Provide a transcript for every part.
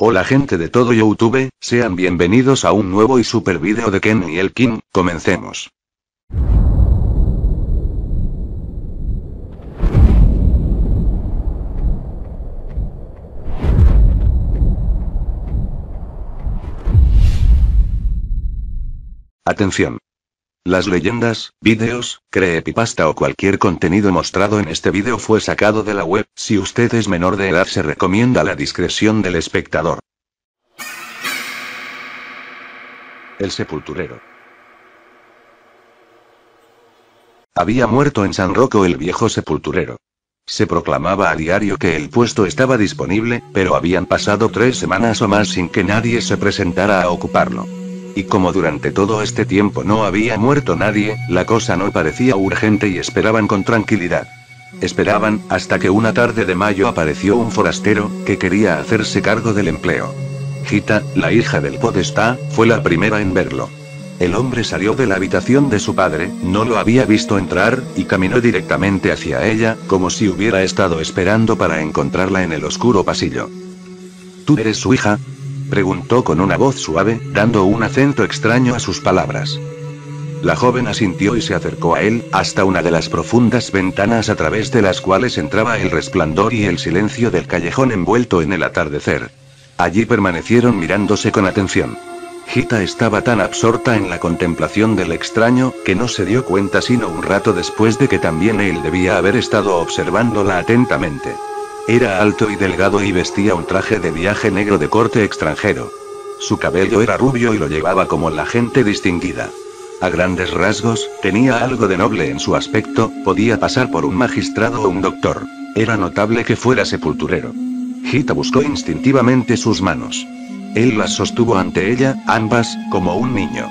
Hola gente de todo YouTube, sean bienvenidos a un nuevo y super vídeo de Ken y el King, comencemos. Atención. Las leyendas, vídeos, creepypasta o cualquier contenido mostrado en este vídeo fue sacado de la web. Si usted es menor de edad, se recomienda la discreción del espectador. El sepulturero. Había muerto en San Rocco el viejo sepulturero. Se proclamaba a diario que el puesto estaba disponible, pero habían pasado 3 semanas o más sin que nadie se presentara a ocuparlo. Y como durante todo este tiempo no había muerto nadie, la cosa no parecía urgente y esperaban con tranquilidad. Esperaban, hasta que una tarde de mayo apareció un forastero, que quería hacerse cargo del empleo. Gita, la hija del podestá, fue la primera en verlo. El hombre salió de la habitación de su padre, no lo había visto entrar, y caminó directamente hacia ella, como si hubiera estado esperando para encontrarla en el oscuro pasillo. ¿Tú eres su hija?, preguntó con una voz suave, dando un acento extraño a sus palabras. La joven asintió y se acercó a él, hasta una de las profundas ventanas a través de las cuales entraba el resplandor y el silencio del callejón envuelto en el atardecer. Allí permanecieron mirándose con atención. Gita estaba tan absorta en la contemplación del extraño, que no se dio cuenta sino un rato después de que también él debía haber estado observándola atentamente. Era alto y delgado y vestía un traje de viaje negro de corte extranjero. Su cabello era rubio y lo llevaba como la gente distinguida. A grandes rasgos, tenía algo de noble en su aspecto, podía pasar por un magistrado o un doctor. Era notable que fuera sepulturero. Gita buscó instintivamente sus manos. Él las sostuvo ante ella, ambas, como un niño.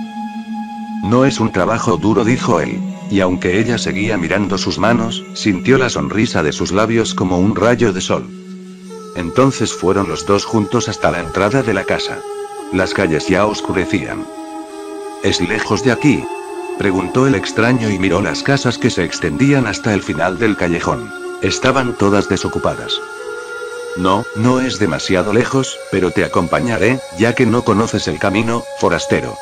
No es un trabajo duro, dijo él. Y aunque ella seguía mirando sus manos, sintió la sonrisa de sus labios como un rayo de sol. Entonces fueron los dos juntos hasta la entrada de la casa. Las calles ya oscurecían. ¿Es lejos de aquí?, preguntó el extraño y miró las casas que se extendían hasta el final del callejón. Estaban todas desocupadas. No, no es demasiado lejos, pero te acompañaré, ya que no conoces el camino, forastero.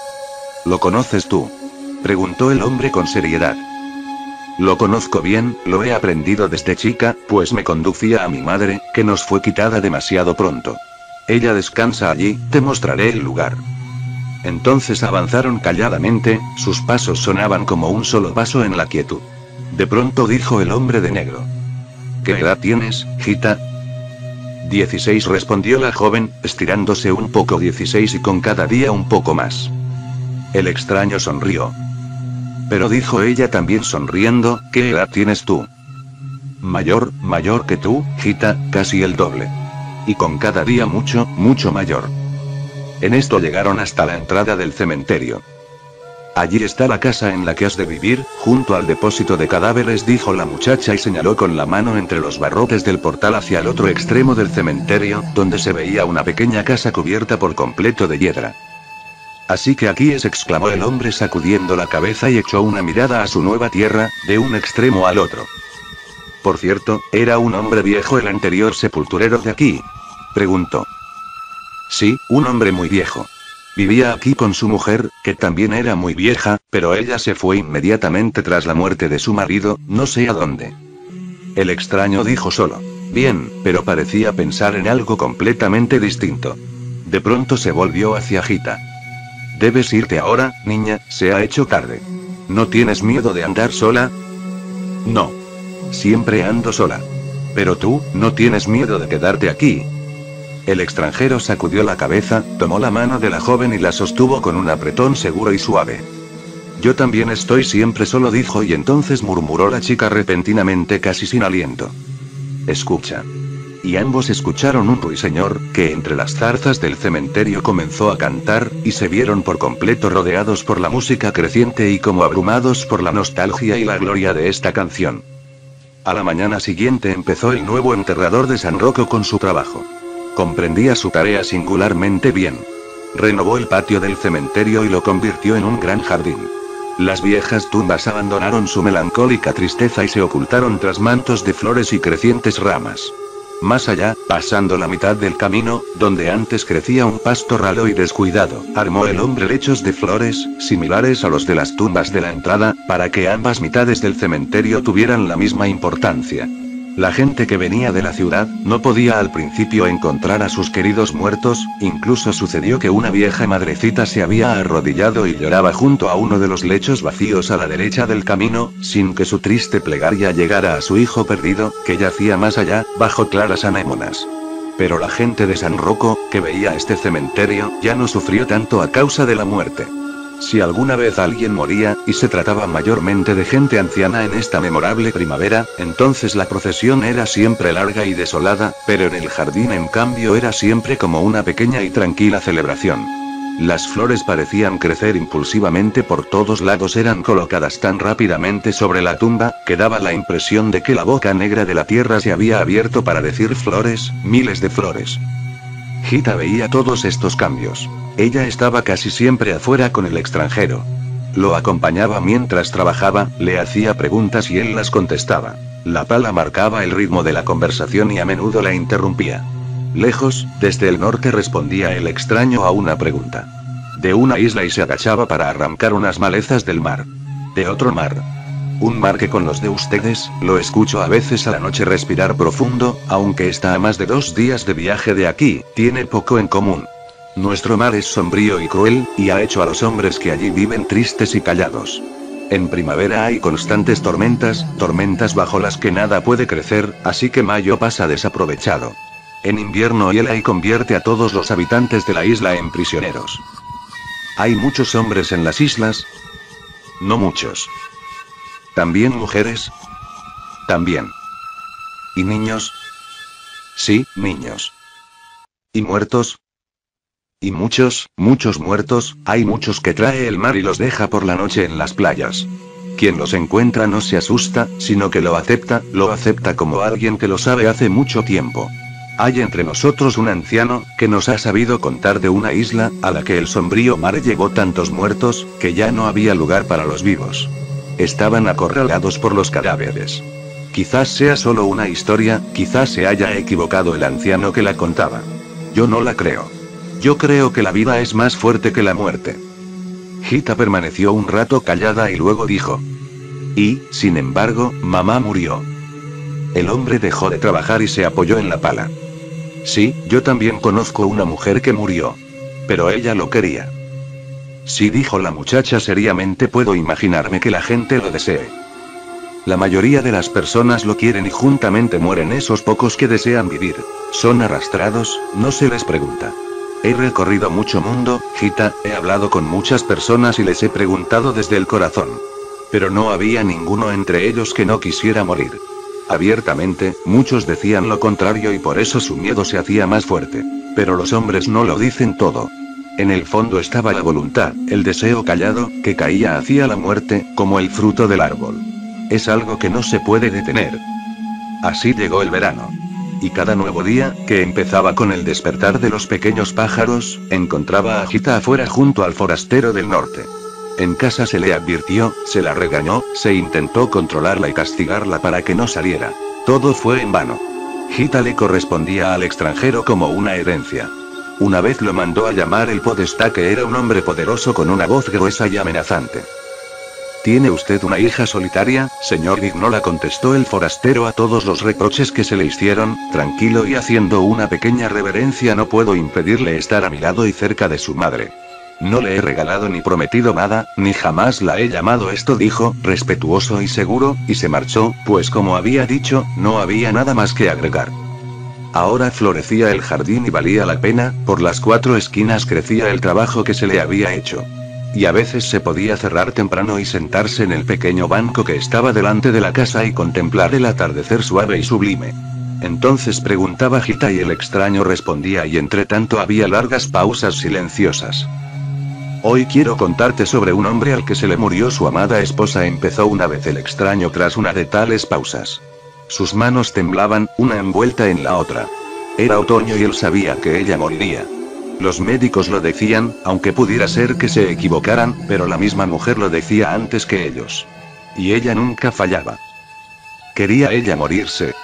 ¿Lo conoces tú?, preguntó el hombre con seriedad. Lo conozco bien, lo he aprendido desde chica, pues me conducía a mi madre, que nos fue quitada demasiado pronto. Ella descansa allí, te mostraré el lugar. Entonces avanzaron calladamente, sus pasos sonaban como un solo paso en la quietud. De pronto dijo el hombre de negro. ¿Qué edad tienes, Gita? 16, respondió la joven, estirándose un poco. 16 y con cada día un poco más. El extraño sonrió. Pero dijo ella también sonriendo, ¿qué edad tienes tú? Mayor que tú, Gita, casi el doble. Y con cada día mucho, mucho mayor. En esto llegaron hasta la entrada del cementerio. Allí está la casa en la que has de vivir, junto al depósito de cadáveres, dijo la muchacha y señaló con la mano entre los barrotes del portal hacia el otro extremo del cementerio, donde se veía una pequeña casa cubierta por completo de hiedra. Así que aquí es, exclamó el hombre sacudiendo la cabeza y echó una mirada a su nueva tierra, de un extremo al otro. Por cierto, ¿era un hombre viejo el anterior sepulturero de aquí?, preguntó. Sí, un hombre muy viejo. Vivía aquí con su mujer, que también era muy vieja, pero ella se fue inmediatamente tras la muerte de su marido, no sé a dónde. El extraño dijo solo. Bien, pero parecía pensar en algo completamente distinto. De pronto se volvió hacia Gita. Debes irte ahora, niña, se ha hecho tarde. ¿No tienes miedo de andar sola? No. Siempre ando sola. Pero tú, ¿no tienes miedo de quedarte aquí? El extranjero sacudió la cabeza, tomó la mano de la joven y la sostuvo con un apretón seguro y suave. Yo también estoy siempre solo, dijo, y entonces murmuró la chica repentinamente, casi sin aliento. Escucha. Y ambos escucharon un ruiseñor, que entre las zarzas del cementerio comenzó a cantar, y se vieron por completo rodeados por la música creciente y como abrumados por la nostalgia y la gloria de esta canción. A la mañana siguiente empezó el nuevo enterrador de San Rocco con su trabajo. Comprendía su tarea singularmente bien. Renovó el patio del cementerio y lo convirtió en un gran jardín. Las viejas tumbas abandonaron su melancólica tristeza y se ocultaron tras mantos de flores y crecientes ramas. Más allá, pasando la mitad del camino, donde antes crecía un pasto ralo y descuidado, armó el hombre lechos de flores, similares a los de las tumbas de la entrada, para que ambas mitades del cementerio tuvieran la misma importancia. La gente que venía de la ciudad, no podía al principio encontrar a sus queridos muertos, incluso sucedió que una vieja madrecita se había arrodillado y lloraba junto a uno de los lechos vacíos a la derecha del camino, sin que su triste plegaria llegara a su hijo perdido, que yacía más allá, bajo claras anémonas. Pero la gente de San Rocco, que veía este cementerio, ya no sufrió tanto a causa de la muerte. Si alguna vez alguien moría, y se trataba mayormente de gente anciana en esta memorable primavera, entonces la procesión era siempre larga y desolada, pero en el jardín en cambio era siempre como una pequeña y tranquila celebración. Las flores parecían crecer impulsivamente por todos lados, eran colocadas tan rápidamente sobre la tumba, que daba la impresión de que la boca negra de la tierra se había abierto para decir flores, miles de flores. Gita veía todos estos cambios. Ella estaba casi siempre afuera con el extranjero. Lo acompañaba mientras trabajaba, le hacía preguntas y él las contestaba. La pala marcaba el ritmo de la conversación y a menudo la interrumpía. Lejos, desde el norte respondía el extraño a una pregunta. De una isla y se agachaba para arrancar unas malezas del mar. De otro mar. Un mar que con los de ustedes, lo escucho a veces a la noche respirar profundo, aunque está a más de 2 días de viaje de aquí, tiene poco en común. Nuestro mar es sombrío y cruel, y ha hecho a los hombres que allí viven tristes y callados. En primavera hay constantes tormentas bajo las que nada puede crecer, así que mayo pasa desaprovechado. En invierno hiela y convierte a todos los habitantes de la isla en prisioneros. ¿Hay muchos hombres en las islas? No muchos. ¿También mujeres? También. ¿Y niños? Sí, niños. ¿Y muertos? Y muchos, muchos muertos, hay muchos que trae el mar y los deja por la noche en las playas. Quien los encuentra no se asusta, sino que lo acepta como alguien que lo sabe hace mucho tiempo. Hay entre nosotros un anciano, que nos ha sabido contar de una isla, a la que el sombrío mar llevó tantos muertos, que ya no había lugar para los vivos. Estaban acorralados por los cadáveres. Quizás sea solo una historia, quizás se haya equivocado el anciano que la contaba. Yo no la creo. Yo creo que la vida es más fuerte que la muerte. Gita permaneció un rato callada y luego dijo. Y, sin embargo, mamá murió. El hombre dejó de trabajar y se apoyó en la pala. Sí, yo también conozco una mujer que murió. Pero ella lo quería. Sí, dijo la muchacha seriamente, puedo imaginarme que la gente lo desee. La mayoría de las personas lo quieren y juntamente mueren esos pocos que desean vivir. Son arrastrados, no se les pregunta. He recorrido mucho mundo, Gita, he hablado con muchas personas y les he preguntado desde el corazón. Pero no había ninguno entre ellos que no quisiera morir. Abiertamente, muchos decían lo contrario y por eso su miedo se hacía más fuerte. Pero los hombres no lo dicen todo. En el fondo estaba la voluntad, el deseo callado, que caía hacia la muerte, como el fruto del árbol. Es algo que no se puede detener. Así llegó el verano. Y cada nuevo día, que empezaba con el despertar de los pequeños pájaros, encontraba a Gita afuera junto al forastero del norte. En casa se le advirtió, se la regañó, se intentó controlarla y castigarla para que no saliera. Todo fue en vano. Gita le correspondía al extranjero como una herencia. Una vez lo mandó a llamar el podestá, que era un hombre poderoso con una voz gruesa y amenazante. ¿Tiene usted una hija solitaria, señor Vignola?, contestó el forastero a todos los reproches que se le hicieron, tranquilo y haciendo una pequeña reverencia. No puedo impedirle estar a mi lado y cerca de su madre. No le he regalado ni prometido nada, ni jamás la he llamado. Esto dijo, respetuoso y seguro, y se marchó, pues como había dicho, no había nada más que agregar. Ahora florecía el jardín y valía la pena, por las 4 esquinas crecía el trabajo que se le había hecho. Y a veces se podía cerrar temprano y sentarse en el pequeño banco que estaba delante de la casa y contemplar el atardecer suave y sublime. Entonces preguntaba Gita y el extraño respondía, y entre tanto había largas pausas silenciosas. Hoy quiero contarte sobre un hombre al que se le murió su amada esposa, empezó una vez el extraño tras una de tales pausas. Sus manos temblaban, una envuelta en la otra. Era otoño y él sabía que ella moriría. Los médicos lo decían, aunque pudiera ser que se equivocaran, pero la misma mujer lo decía antes que ellos. Y ella nunca fallaba. ¿Quería ella morirse?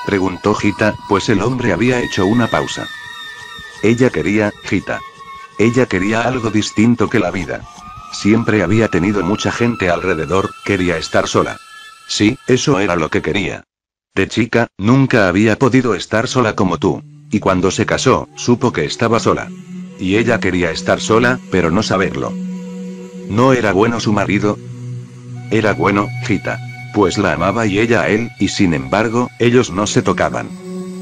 Preguntó Gita, pues el hombre había hecho una pausa. Ella quería, Gita. Ella quería algo distinto que la vida. Siempre había tenido mucha gente alrededor, quería estar sola. Sí, eso era lo que quería. De chica, nunca había podido estar sola como tú. Y cuando se casó, supo que estaba sola. Y ella quería estar sola, pero no saberlo. ¿No era bueno su marido? Era bueno, Gita. Pues la amaba y ella a él, y sin embargo, ellos no se tocaban.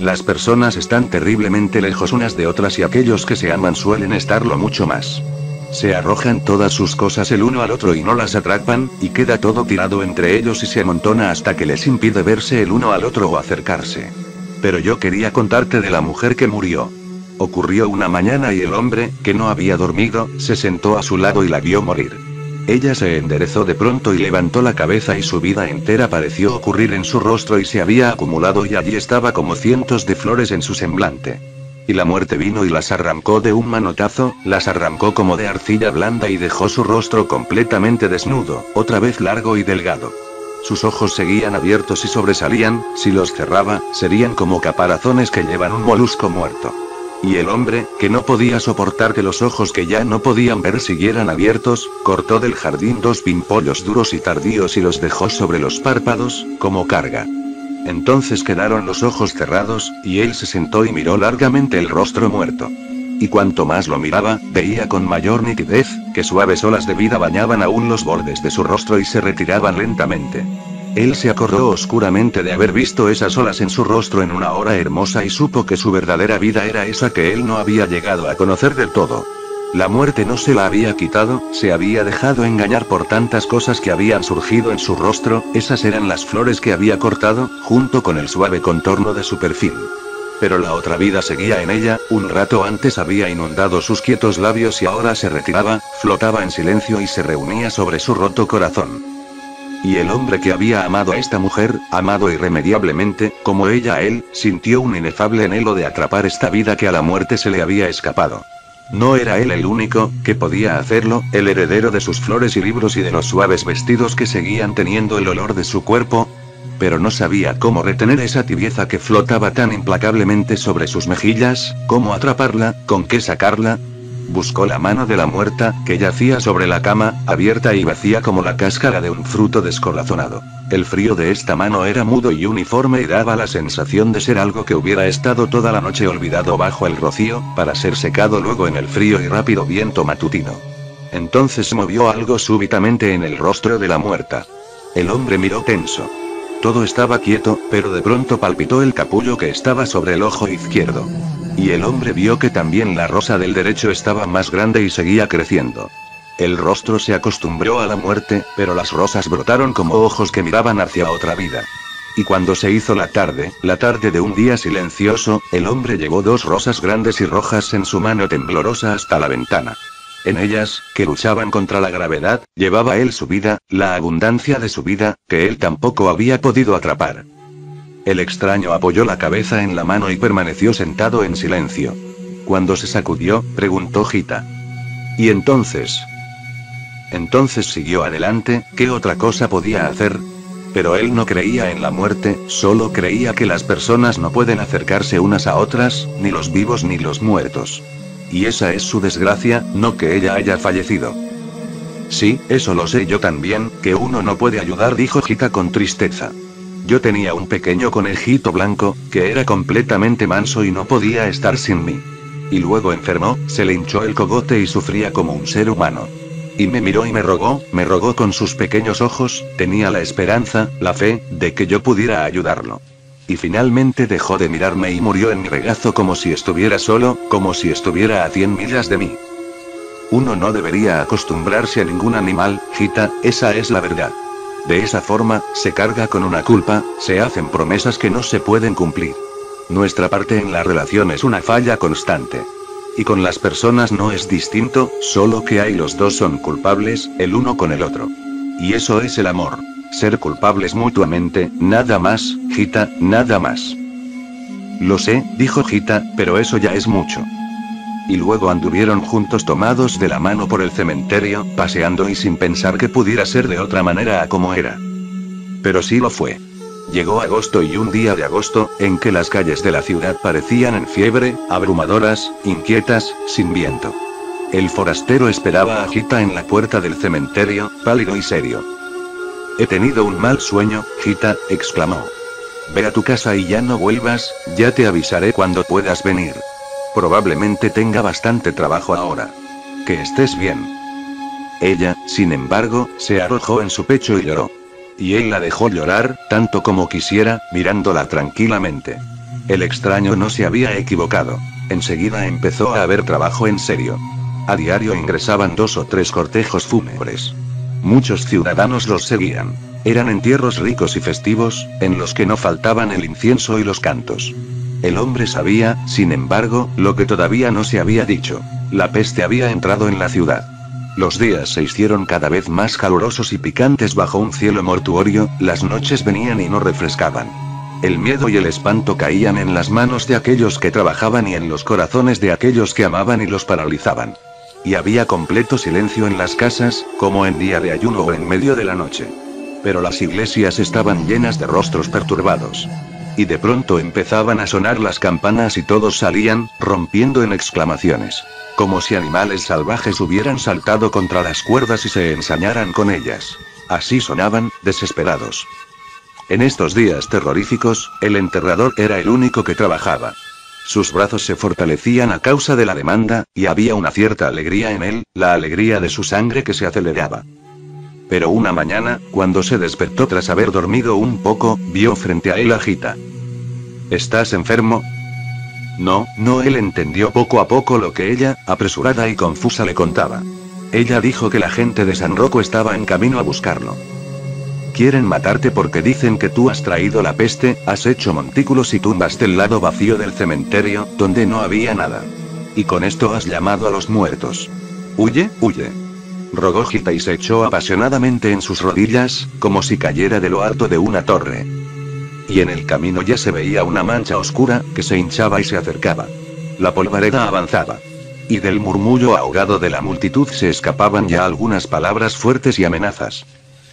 Las personas están terriblemente lejos unas de otras y aquellos que se aman suelen estarlo mucho más. Se arrojan todas sus cosas el uno al otro y no las atrapan, y queda todo tirado entre ellos y se amontona hasta que les impide verse el uno al otro o acercarse. Pero yo quería contarte de la mujer que murió. Ocurrió una mañana y el hombre, que no había dormido, se sentó a su lado y la vio morir. Ella se enderezó de pronto y levantó la cabeza y su vida entera pareció ocurrir en su rostro y se había acumulado y allí estaba como cientos de flores en su semblante. Y la muerte vino y las arrancó de un manotazo, las arrancó como de arcilla blanda y dejó su rostro completamente desnudo, otra vez largo y delgado. Sus ojos seguían abiertos y sobresalían, si los cerraba, serían como caparazones que llevan un molusco muerto. Y el hombre, que no podía soportar que los ojos que ya no podían ver siguieran abiertos, cortó del jardín 2 pimpollos duros y tardíos y los dejó sobre los párpados, como carga. Entonces quedaron los ojos cerrados, y él se sentó y miró largamente el rostro muerto. Y cuanto más lo miraba, veía con mayor nitidez, que suaves olas de vida bañaban aún los bordes de su rostro y se retiraban lentamente. Él se acordó oscuramente de haber visto esas olas en su rostro en una hora hermosa y supo que su verdadera vida era esa que él no había llegado a conocer del todo. La muerte no se la había quitado, se había dejado engañar por tantas cosas que habían surgido en su rostro, esas eran las flores que había cortado, junto con el suave contorno de su perfil. Pero la otra vida seguía en ella, un rato antes había inundado sus quietos labios y ahora se retiraba, flotaba en silencio y se reunía sobre su roto corazón. Y el hombre que había amado a esta mujer, amado irremediablemente, como ella a él, sintió un inefable anhelo de atrapar esta vida que a la muerte se le había escapado. No era él el único, que podía hacerlo, el heredero de sus flores y libros y de los suaves vestidos que seguían teniendo el olor de su cuerpo, pero no sabía cómo retener esa tibieza que flotaba tan implacablemente sobre sus mejillas, cómo atraparla, con qué sacarla. Buscó la mano de la muerta, que yacía sobre la cama, abierta y vacía como la cáscara de un fruto descorazonado. El frío de esta mano era mudo y uniforme y daba la sensación de ser algo que hubiera estado toda la noche olvidado bajo el rocío, para ser secado luego en el frío y rápido viento matutino. Entonces movió algo súbitamente en el rostro de la muerta. El hombre miró tenso. Todo estaba quieto, pero de pronto palpitó el capullo que estaba sobre el ojo izquierdo. Y el hombre vio que también la rosa del derecho estaba más grande y seguía creciendo. El rostro se acostumbró a la muerte, pero las rosas brotaron como ojos que miraban hacia otra vida. Y cuando se hizo la tarde de un día silencioso, el hombre llevó 2 rosas grandes y rojas en su mano temblorosa hasta la ventana. En ellas, que luchaban contra la gravedad, llevaba él su vida, la abundancia de su vida, que él tampoco había podido atrapar. El extraño apoyó la cabeza en la mano y permaneció sentado en silencio. Cuando se sacudió, preguntó Gita. ¿Y entonces? Entonces siguió adelante, ¿qué otra cosa podía hacer? Pero él no creía en la muerte, solo creía que las personas no pueden acercarse unas a otras, ni los vivos ni los muertos. Y esa es su desgracia, no que ella haya fallecido. Sí, eso lo sé yo también, que uno no puede ayudar, dijo Gita con tristeza. Yo tenía un pequeño conejito blanco, que era completamente manso y no podía estar sin mí. Y luego enfermó, se le hinchó el cogote y sufría como un ser humano. Y me miró y me rogó con sus pequeños ojos, tenía la esperanza, la fe, de que yo pudiera ayudarlo. Y finalmente dejó de mirarme y murió en mi regazo como si estuviera solo, como si estuviera a 100 millas de mí. Uno no debería acostumbrarse a ningún animal, Gita, esa es la verdad. De esa forma, se carga con una culpa, se hacen promesas que no se pueden cumplir. Nuestra parte en la relación es una falla constante. Y con las personas no es distinto, solo que ahí los dos son culpables, el uno con el otro. Y eso es el amor. Ser culpables mutuamente, nada más, Gita, nada más. Lo sé, dijo Gita, pero eso ya es mucho. Y luego anduvieron juntos tomados de la mano por el cementerio, paseando y sin pensar que pudiera ser de otra manera a como era. Pero sí lo fue. Llegó agosto y un día de agosto, en que las calles de la ciudad parecían en fiebre, abrumadoras, inquietas, sin viento. El forastero esperaba a Gita en la puerta del cementerio, pálido y serio. «He tenido un mal sueño, Gita», exclamó. «Ve a tu casa y ya no vuelvas, ya te avisaré cuando puedas venir. Probablemente tenga bastante trabajo ahora. Que estés bien». Ella, sin embargo, se arrojó en su pecho y lloró. Y él la dejó llorar, tanto como quisiera, mirándola tranquilamente. El extraño no se había equivocado. Enseguida empezó a haber trabajo en serio. A diario ingresaban 2 o 3 cortejos fúnebres. Muchos ciudadanos los seguían. Eran entierros ricos y festivos, en los que no faltaban el incienso y los cantos. El hombre sabía, sin embargo, lo que todavía no se había dicho. La peste había entrado en la ciudad. Los días se hicieron cada vez más calurosos y picantes bajo un cielo mortuorio, las noches venían y no refrescaban. El miedo y el espanto caían en las manos de aquellos que trabajaban y en los corazones de aquellos que amaban y los paralizaban. Y había completo silencio en las casas, como en día de ayuno o en medio de la noche. Pero las iglesias estaban llenas de rostros perturbados. Y de pronto empezaban a sonar las campanas y todos salían, rompiendo en exclamaciones. Como si animales salvajes hubieran saltado contra las cuerdas y se ensañaran con ellas. Así sonaban, desesperados. En estos días terroríficos, el enterrador era el único que trabajaba. Sus brazos se fortalecían a causa de la demanda, y había una cierta alegría en él, la alegría de su sangre que se aceleraba. Pero una mañana, cuando se despertó tras haber dormido un poco, vio frente a él a Gita. «¿Estás enfermo?» No, él entendió poco a poco lo que ella, apresurada y confusa, le contaba. Ella dijo que la gente de San Rocco estaba en camino a buscarlo. «Quieren matarte porque dicen que tú has traído la peste, has hecho montículos y tumbas del lado vacío del cementerio, donde no había nada. Y con esto has llamado a los muertos. Huye, huye», rogó Gita y se echó apasionadamente en sus rodillas, como si cayera de lo alto de una torre. Y en el camino ya se veía una mancha oscura, que se hinchaba y se acercaba. La polvareda avanzaba. Y del murmullo ahogado de la multitud se escapaban ya algunas palabras fuertes y amenazas.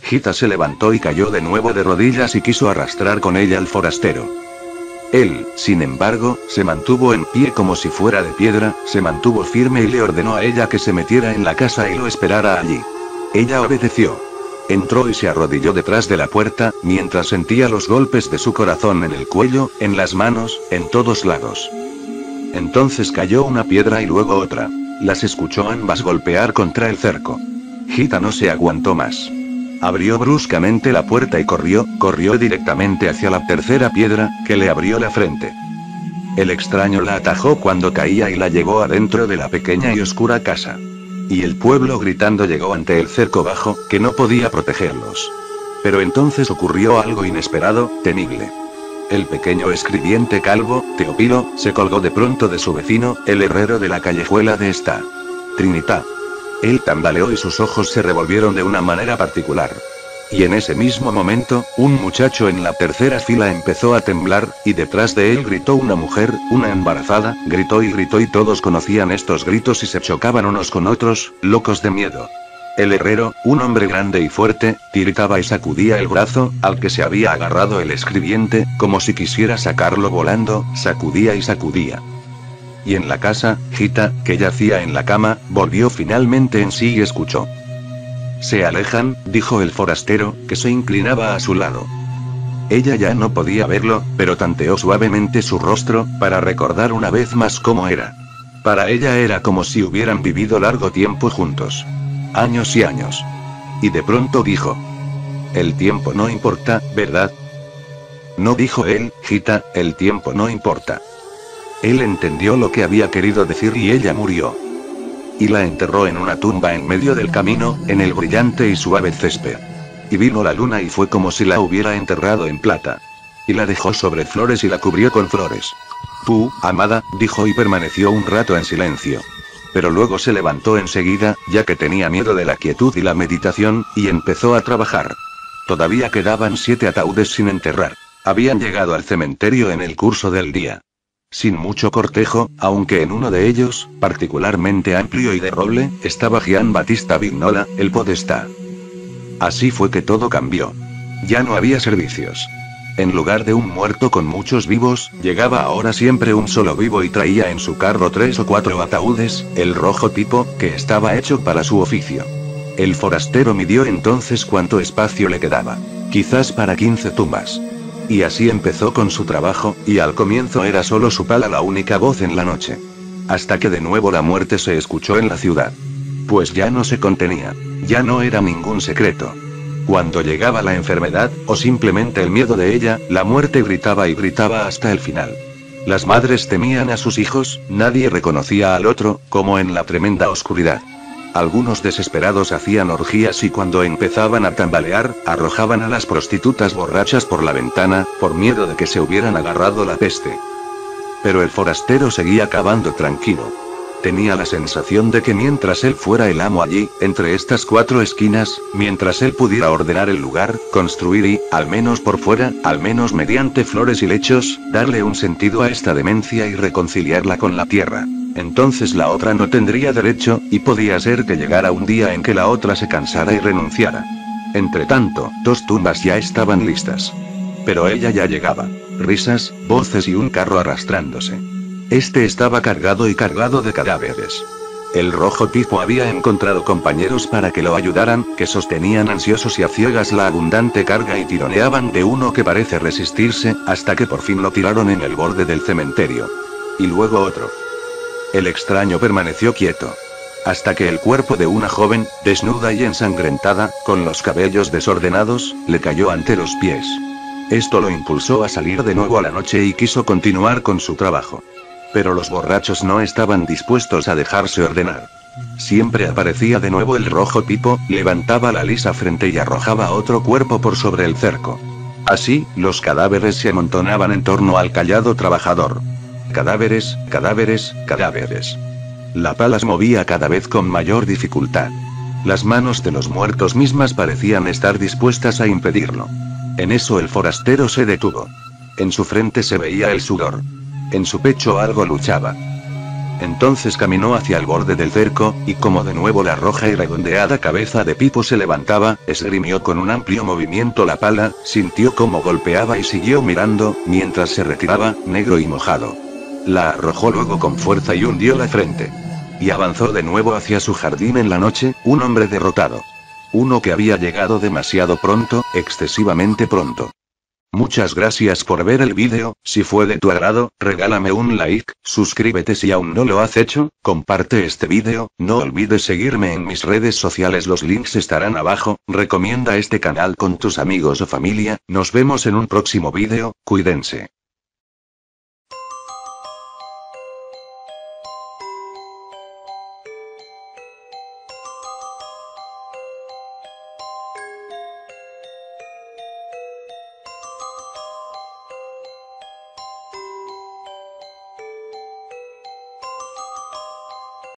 Gita se levantó y cayó de nuevo de rodillas y quiso arrastrar con ella al forastero. Él, sin embargo, se mantuvo en pie como si fuera de piedra, se mantuvo firme y le ordenó a ella que se metiera en la casa y lo esperara allí. Ella obedeció. Entró y se arrodilló detrás de la puerta, mientras sentía los golpes de su corazón en el cuello, en las manos, en todos lados. Entonces cayó una piedra y luego otra. Las escuchó ambas golpear contra el cerco. Gita no se aguantó más. Abrió bruscamente la puerta y corrió directamente hacia la tercera piedra, que le abrió la frente. El extraño la atajó cuando caía y la llevó adentro de la pequeña y oscura casa. Y el pueblo gritando llegó ante el cerco bajo, que no podía protegerlos. Pero entonces ocurrió algo inesperado, temible. El pequeño escribiente calvo, Teopilo, se colgó de pronto de su vecino, el herrero de la callejuela de esta Trinidad. Él tambaleó y sus ojos se revolvieron de una manera particular. Y en ese mismo momento, un muchacho en la tercera fila empezó a temblar, y detrás de él gritó una mujer, una embarazada, gritó y todos conocían estos gritos y se chocaban unos con otros, locos de miedo. El herrero, un hombre grande y fuerte, tiritaba y sacudía el brazo, al que se había agarrado el escribiente, como si quisiera sacarlo volando, sacudía y sacudía. Y en la casa, Gita, que yacía en la cama, volvió finalmente en sí y escuchó. «Se alejan», dijo el forastero, que se inclinaba a su lado. Ella ya no podía verlo, pero tanteó suavemente su rostro, para recordar una vez más cómo era. Para ella era como si hubieran vivido largo tiempo juntos. Años y años. Y de pronto dijo. «El tiempo no importa, ¿verdad?» «No», dijo él, «Gita, el tiempo no importa». Él entendió lo que había querido decir y ella murió. Y la enterró en una tumba en medio del camino, en el brillante y suave césped. Y vino la luna y fue como si la hubiera enterrado en plata. Y la dejó sobre flores y la cubrió con flores. Amada», dijo y permaneció un rato en silencio. Pero luego se levantó enseguida, ya que tenía miedo de la quietud y la meditación, y empezó a trabajar. Todavía quedaban 7 ataúdes sin enterrar. Habían llegado al cementerio en el curso del día. Sin mucho cortejo, aunque en uno de ellos, particularmente amplio y de roble, estaba Gian Battista Vignola, el podestá. Así fue que todo cambió. Ya no había servicios. En lugar de un muerto con muchos vivos, llegaba ahora siempre un solo vivo y traía en su carro 3 o 4 ataúdes, el rojo tipo, que estaba hecho para su oficio. El forastero midió entonces cuánto espacio le quedaba. Quizás para 15 tumbas. Y así empezó con su trabajo, y al comienzo era solo su pala la única voz en la noche. Hasta que de nuevo la muerte se escuchó en la ciudad. Pues ya no se contenía. Ya no era ningún secreto. Cuando llegaba la enfermedad, o simplemente el miedo de ella, la muerte gritaba y gritaba hasta el final. Las madres temían a sus hijos, nadie reconocía al otro, como en la tremenda oscuridad. Algunos desesperados hacían orgías y cuando empezaban a tambalear, arrojaban a las prostitutas borrachas por la ventana, por miedo de que se hubieran agarrado la peste. Pero el forastero seguía cavando tranquilo. Tenía la sensación de que mientras él fuera el amo allí, entre estas 4 esquinas, mientras él pudiera ordenar el lugar, construir y, al menos por fuera, al menos mediante flores y lechos, darle un sentido a esta demencia y reconciliarla con la tierra. Entonces la otra no tendría derecho, y podía ser que llegara un día en que la otra se cansara y renunciara. Entretanto, 2 tumbas ya estaban listas. Pero ella ya llegaba. Risas, voces y un carro arrastrándose. Este estaba cargado y cargado de cadáveres. El rojo tipo había encontrado compañeros para que lo ayudaran, que sostenían ansiosos y a ciegas la abundante carga y tironeaban de uno que parece resistirse, hasta que por fin lo tiraron en el borde del cementerio. Y luego otro. El extraño permaneció quieto. Hasta que el cuerpo de una joven, desnuda y ensangrentada, con los cabellos desordenados, le cayó ante los pies. Esto lo impulsó a salir de nuevo a la noche y quiso continuar con su trabajo. Pero los borrachos no estaban dispuestos a dejarse ordenar. Siempre aparecía de nuevo el rojo tipo, levantaba la lisa frente y arrojaba otro cuerpo por sobre el cerco. Así, los cadáveres se amontonaban en torno al callado trabajador. Cadáveres, cadáveres, cadáveres. La pala se movía cada vez con mayor dificultad. Las manos de los muertos mismas parecían estar dispuestas a impedirlo. En eso el forastero se detuvo. En su frente se veía el sudor. En su pecho algo luchaba. Entonces caminó hacia el borde del cerco, y como de nuevo la roja y redondeada cabeza de Pipo se levantaba, esgrimió con un amplio movimiento la pala, sintió cómo golpeaba y siguió mirando, mientras se retiraba, negro y mojado. La arrojó luego con fuerza y hundió la frente. Y avanzó de nuevo hacia su jardín en la noche, un hombre derrotado. Uno que había llegado demasiado pronto, excesivamente pronto. Muchas gracias por ver el vídeo, si fue de tu agrado, regálame un like, suscríbete si aún no lo has hecho, comparte este vídeo, no olvides seguirme en mis redes sociales, los links estarán abajo, recomienda este canal con tus amigos o familia, nos vemos en un próximo vídeo, cuídense.